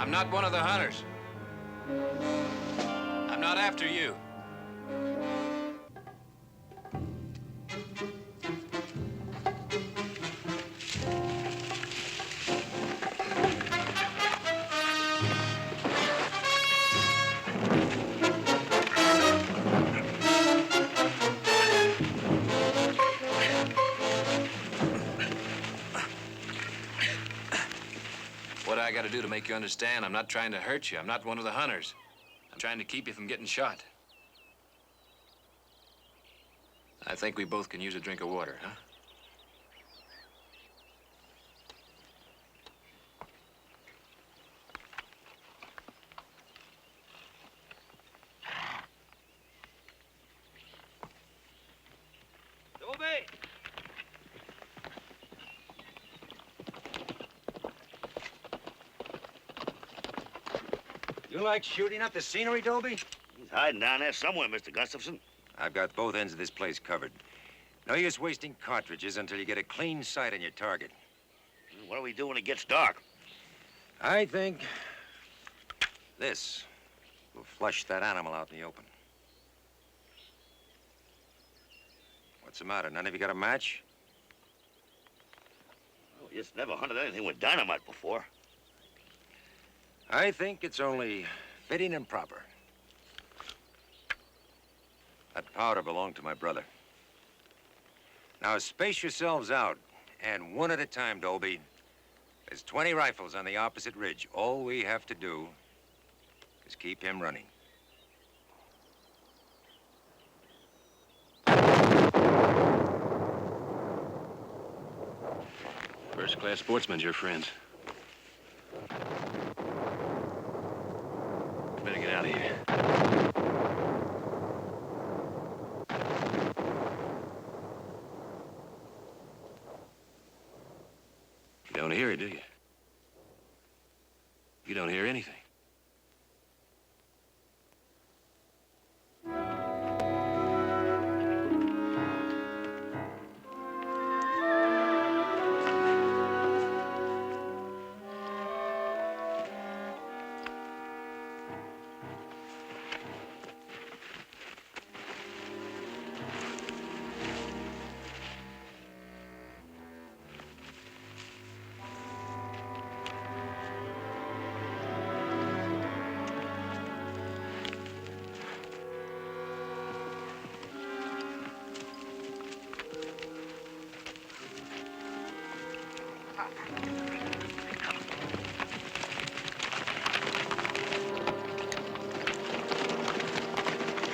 I'm not one of the hunters. I'm not after you. What I gotta do to make you understand, I'm not trying to hurt you. I'm not one of the hunters. I'm trying to keep you from getting shot. I think we both can use a drink of water, huh? Toby! You like shooting up the scenery, Dobie? He's hiding down there somewhere, Mr. Gustafson. I've got both ends of this place covered. No use wasting cartridges until you get a clean sight on your target. What do we do when it gets dark? I think this will flush that animal out in the open. What's the matter? None of you got a match? Oh, we just never hunted anything with dynamite before. I think it's only fitting and proper. That powder belonged to my brother. Now, space yourselves out, and one at a time, Dolby. There's 20 rifles on the opposite ridge. All we have to do is keep him running. First-class sportsmen, your friends. Better get out of here. You don't hear it, do you? You don't hear anything.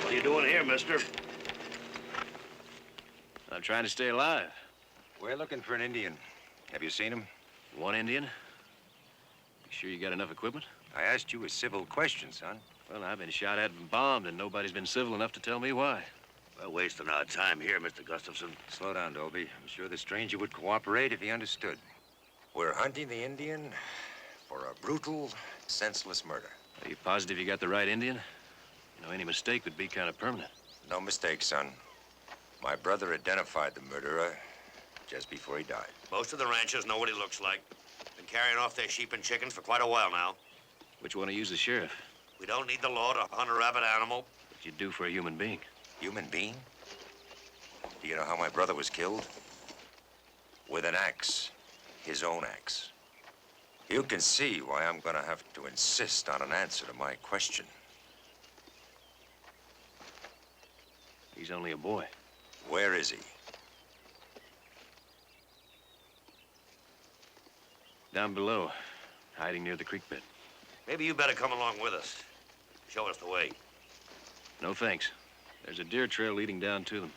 What are you doing here, mister? I'm trying to stay alive. We're looking for an Indian. Have you seen him? One Indian? You sure you got enough equipment? I asked you a civil question, son. Well, I've been shot at and bombed, and nobody's been civil enough to tell me why. We're wasting our time here, Mr. Gustafson. Slow down, Dolby. I'm sure the stranger would cooperate if he understood. We're hunting the Indian for a brutal, senseless murder. Are you positive you got the right Indian? You know, any mistake would be kind of permanent. No mistake, son. My brother identified the murderer just before he died. Most of the ranchers know what he looks like. Been carrying off their sheep and chickens for quite a while now. Which one of you's the sheriff? We don't need the law to hunt a rabbit animal. What you do for a human being? Human being? Do you know how my brother was killed? With an axe. His own axe. You can see why I'm gonna have to insist on an answer to my question. He's only a boy. Where is he? Down below, hiding near the creek bed. Maybe you better come along with us. Show us the way. No thanks. There's a deer trail leading down to them.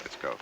Let's go.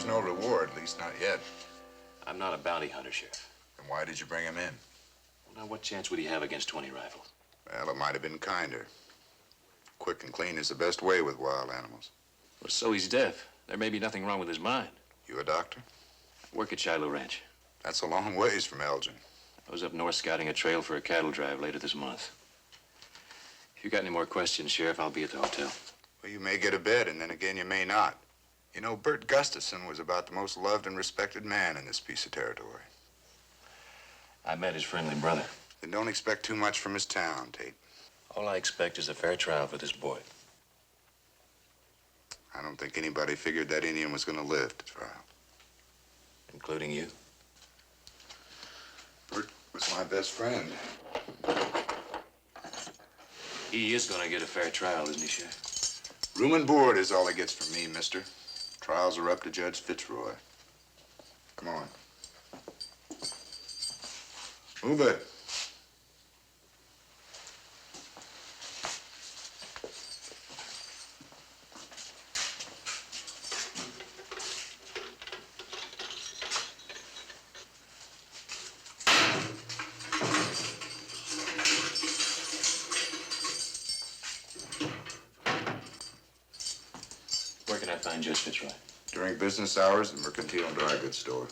there's no reward, at least not yet. I'm not a bounty hunter, Sheriff. Then why did you bring him in? Well, now, what chance would he have against 20 rifles? Well, it might have been kinder. Quick and clean is the best way with wild animals. Well, so he's deaf. There may be nothing wrong with his mind. You a doctor? I work at Shiloh Ranch. That's a long ways from Elgin. I was up north scouting a trail for a cattle drive later this month. If you got any more questions, Sheriff, I'll be at the hotel. Well, you may get a bed, and then again you may not. You know, Bert Gustafson was about the most loved and respected man in this piece of territory. I met his friendly brother. Then don't expect too much from his town, Tate. All I expect is a fair trial for this boy. I don't think anybody figured that Indian was going to live to trial. Including you? Bert was my best friend. He is gonna get a fair trial, isn't he, Sheriff? Room and board is all he gets from me, mister. Trials are up to Judge Fitzroy. Come on. Move it. Where can I find Judge Fitzroy? During business hours, the Mercantile and Dry Goods store.